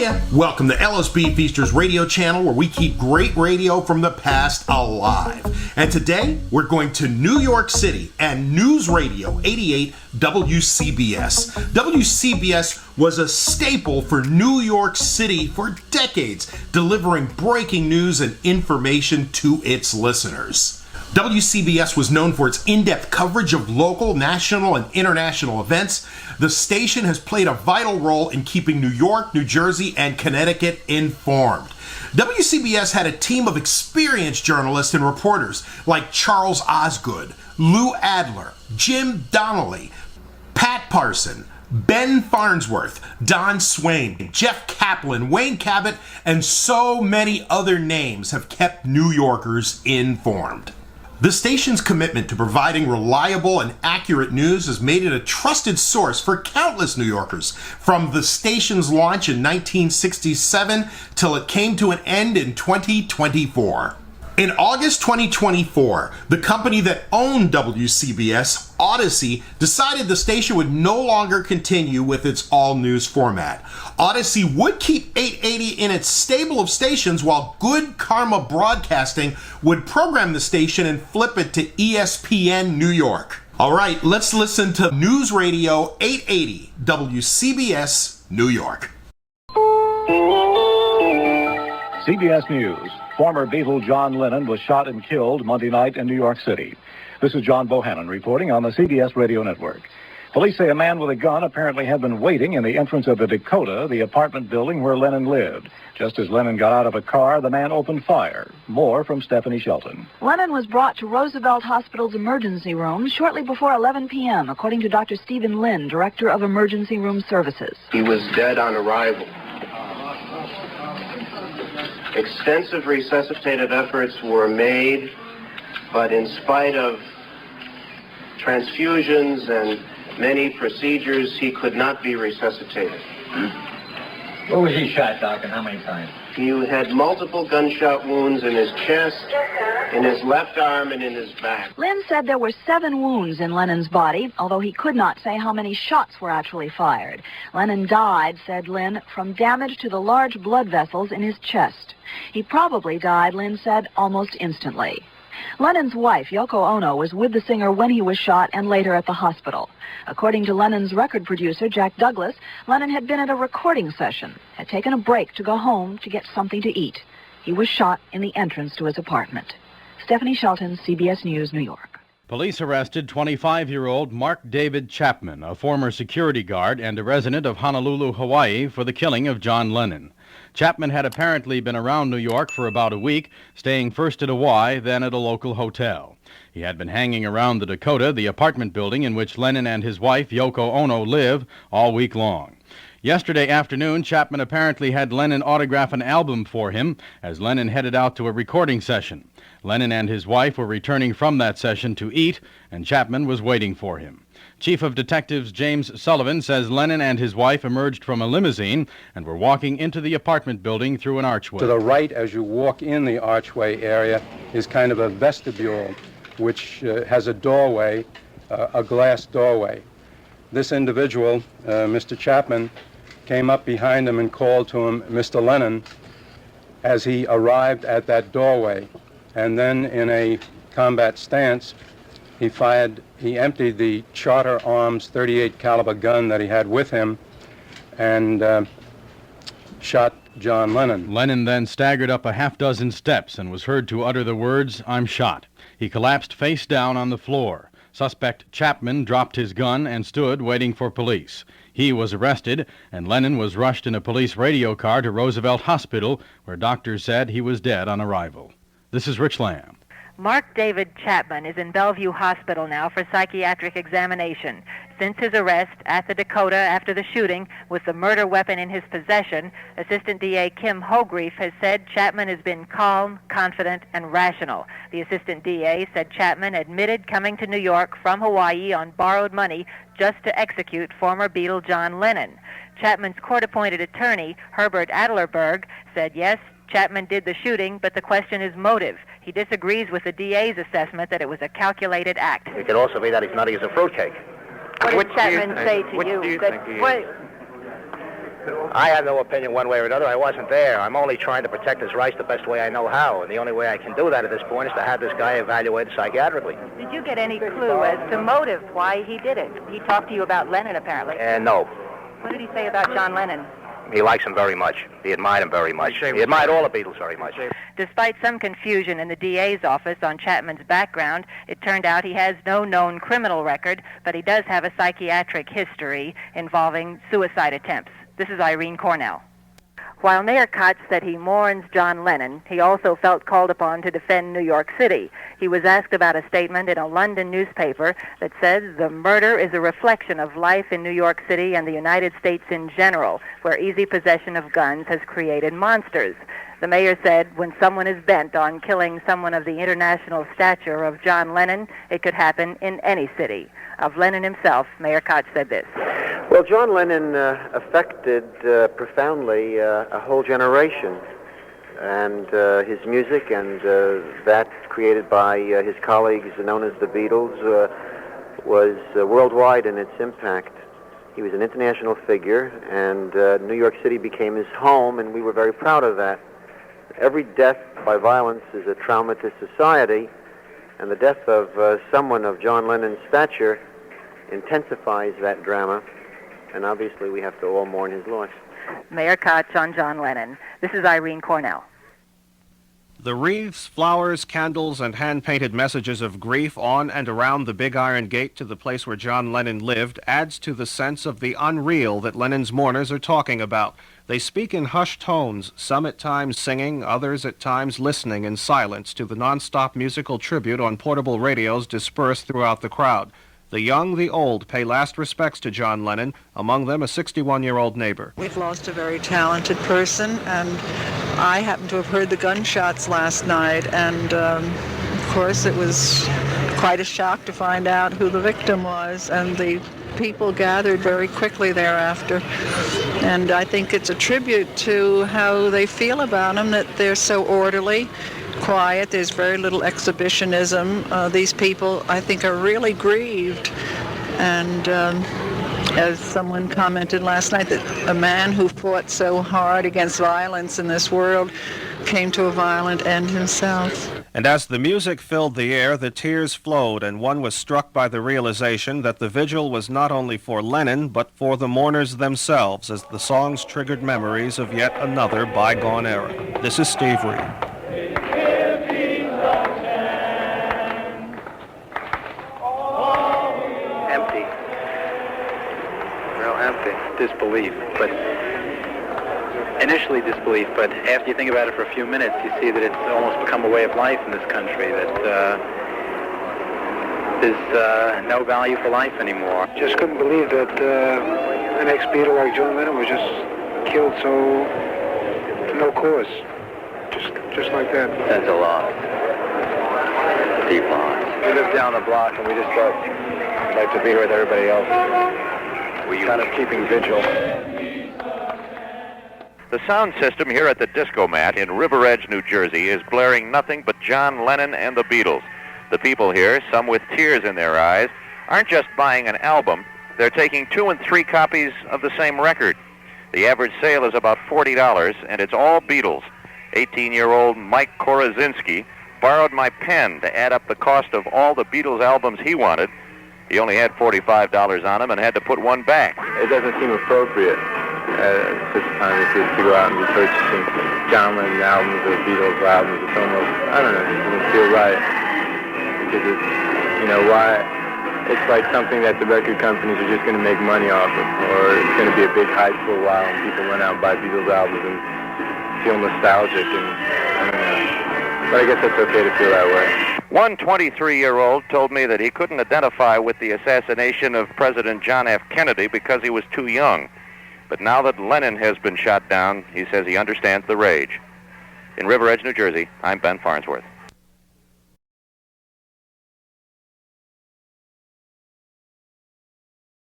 Hiya! Welcome to LSB Feasters radio channel, where we keep great radio from the past alive. And today, we're going to New York City and News Radio 88 WCBS. WCBS was a staple for New York City for decades, delivering breaking news and information to its listeners. WCBS was known for its in-depth coverage of local, national, and international events. The station has played a vital role in keeping New York, New Jersey, and Connecticut informed. WCBS had a team of experienced journalists and reporters like Charles Osgood, Lou Adler, Jim Donnelly, Pat Parson, Ben Farnsworth, Don Swaim, Jeff Caplan, Wayne Cabot, and so many other names have kept New Yorkers informed. The station's commitment to providing reliable and accurate news has made it a trusted source for countless New Yorkers, from the station's launch in 1967 till it came to an end in 2024. In August 2024, the company that owned WCBS, Odyssey, decided the station would no longer continue with its all-news format. Odyssey would keep 880 in its stable of stations, while Good Karma Broadcasting would program the station and flip it to ESPN New York. All right, let's listen to News Radio 880 WCBS New York. CBS News. Former Beatle John Lennon was shot and killed Monday night in New York City. This is John Bohannon reporting on the CBS Radio Network. Police say a man with a gun apparently had been waiting in the entrance of the Dakota, the apartment building where Lennon lived. Just as Lennon got out of a car, the man opened fire. More from Stephanie Shelton. Lennon was brought to Roosevelt Hospital's emergency room shortly before 11 p.m., according to Dr. Stephen Lynn, Director of Emergency Room Services. He was dead on arrival. Extensive resuscitative efforts were made, but in spite of transfusions and many procedures, he could not be resuscitated. Where was he shot, Doc, and how many times? He had multiple gunshot wounds in his chest, in his left arm, and in his back. Lynn said there were 7 wounds in Lennon's body, although he could not say how many shots were actually fired. Lennon died, said Lynn, from damage to the large blood vessels in his chest. He probably died, Lynn said, almost instantly. Lennon's wife, Yoko Ono, was with the singer when he was shot and later at the hospital. According to Lennon's record producer, Jack Douglas, Lennon had been at a recording session, had taken a break to go home to get something to eat. He was shot in the entrance to his apartment. Stephanie Shelton, CBS News, New York. Police arrested 25-year-old Mark David Chapman, a former security guard and a resident of Honolulu, Hawaii, for the killing of John Lennon. Chapman had apparently been around New York for about a week, staying first at a Y, then at a local hotel. He had been hanging around the Dakota, the apartment building in which Lennon and his wife, Yoko Ono, live, all week long. Yesterday afternoon, Chapman apparently had Lennon autograph an album for him as Lennon headed out to a recording session. Lennon and his wife were returning from that session to eat, and Chapman was waiting for him. Chief of Detectives James Sullivan says Lennon and his wife emerged from a limousine and were walking into the apartment building through an archway. To the right, as you walk in the archway area, is kind of a vestibule, which has a doorway, a glass doorway. This individual, Mr. Chapman, came up behind him and called to him, "Mr. Lennon," as he arrived at that doorway. And then, in a combat stance, he emptied the Charter Arms .38 caliber gun that he had with him and shot John Lennon. Lennon then staggered up a half-dozen steps and was heard to utter the words, "I'm shot." He collapsed face down on the floor. Suspect Chapman dropped his gun and stood waiting for police. He was arrested, and Lennon was rushed in a police radio car to Roosevelt Hospital, where doctors said he was dead on arrival. This is Rich Lamb. Mark David Chapman is in Bellevue Hospital now for psychiatric examination. Since his arrest at the Dakota after the shooting with the murder weapon in his possession, Assistant DA Kim Hogrefe has said Chapman has been calm, confident, and rational. The Assistant DA said Chapman admitted coming to New York from Hawaii on borrowed money just to execute former Beatle John Lennon. Chapman's court-appointed attorney, Herbert Adler, said yes, Chapman did the shooting, but the question is motive. He disagrees with the DA's assessment that it was a calculated act. It could also be that he's nutty as a fruitcake. What did Chapman say to you? I have no opinion one way or another. I wasn't there. I'm only trying to protect his rights the best way I know how, and the only way I can do that at this point is to have this guy evaluated psychiatrically. Did you get any clue as to motive why he did it? He talked to you about Lennon, apparently. No. What did he say about John Lennon? He likes him very much. He admired him very much. He admired all the Beatles very much. Despite some confusion in the DA's office on Chapman's background, it turned out he has no known criminal record, but he does have a psychiatric history involving suicide attempts. This is Irene Cornell. While Mayor Koch said he mourns John Lennon, he also felt called upon to defend New York City. He was asked about a statement in a London newspaper that says the murder is a reflection of life in New York City and the United States in general, where easy possession of guns has created monsters. The mayor said when someone is bent on killing someone of the international stature of John Lennon, it could happen in any city. Of Lennon himself, Mayor Koch said this. Well, John Lennon affected profoundly a whole generation, and his music and that created by his colleagues known as the Beatles was worldwide in its impact. He was an international figure, and New York City became his home, and we were very proud of that. Every death by violence is a trauma to society, and the death of someone of John Lennon's stature intensifies that drama, and obviously we have to all mourn his loss. Mayor Koch on John Lennon. This is Irene Cornell. The wreaths, flowers, candles, and hand-painted messages of grief on and around the Big Iron Gate to the place where John Lennon lived adds to the sense of the unreal that Lennon's mourners are talking about. They speak in hushed tones, some at times singing, others at times listening in silence to the non-stop musical tribute on portable radios dispersed throughout the crowd. The young, the old, pay last respects to John Lennon, among them a 61-year-old neighbor. We've lost a very talented person, and I happened to have heard the gunshots last night, and of course it was quite a shock to find out who the victim was, and the people gathered very quickly thereafter. And I think it's a tribute to how they feel about him, that they're so orderly, quiet, there's very little exhibitionism. These people, I think, are really grieved. And as someone commented last night, that a man who fought so hard against violence in this world came to a violent end himself. And as the music filled the air, the tears flowed, and one was struck by the realization that the vigil was not only for Lennon, but for the mourners themselves, as the songs triggered memories of yet another bygone era. This is Steve Reed. Empty. Real empty. Disbelief, but initially disbelief, but after you think about it for a few minutes, you see that it's almost become a way of life in this country, that there's no value for life anymore. Just couldn't believe that an ex-Beatle like John Lennon was just killed so, no cause, just like that. That's a loss. Deep loss. We live down the block, and we just thought we'd like to be here with everybody else. We're kind of keeping vigil. The sound system here at the Disco Mat in River Edge, New Jersey, is blaring nothing but John Lennon and the Beatles. The people here, some with tears in their eyes, aren't just buying an album. They're taking 2 and 3 copies of the same record. The average sale is about $40, and it's all Beatles. 18-year-old Mike Korazinski borrowed my pen to add up the cost of all the Beatles albums he wanted. He only had $45 on him and had to put one back. It doesn't seem appropriate at this time to go out and be purchasing John Lennon albums or Beatles albums. It's almost, I don't know, it doesn't feel right. Because it's, why? It's like something that the record companies are just going to make money off of, or it's going to be a big hype for a while and people run out and buy Beatles albums and feel nostalgic, and I don't know. But I guess that's okay to feel that way. One 23-year-old told me that he couldn't identify with the assassination of President John F. Kennedy because he was too young. But now that Lennon has been shot down, he says he understands the rage. In River Edge, New Jersey, I'm Ben Farnsworth.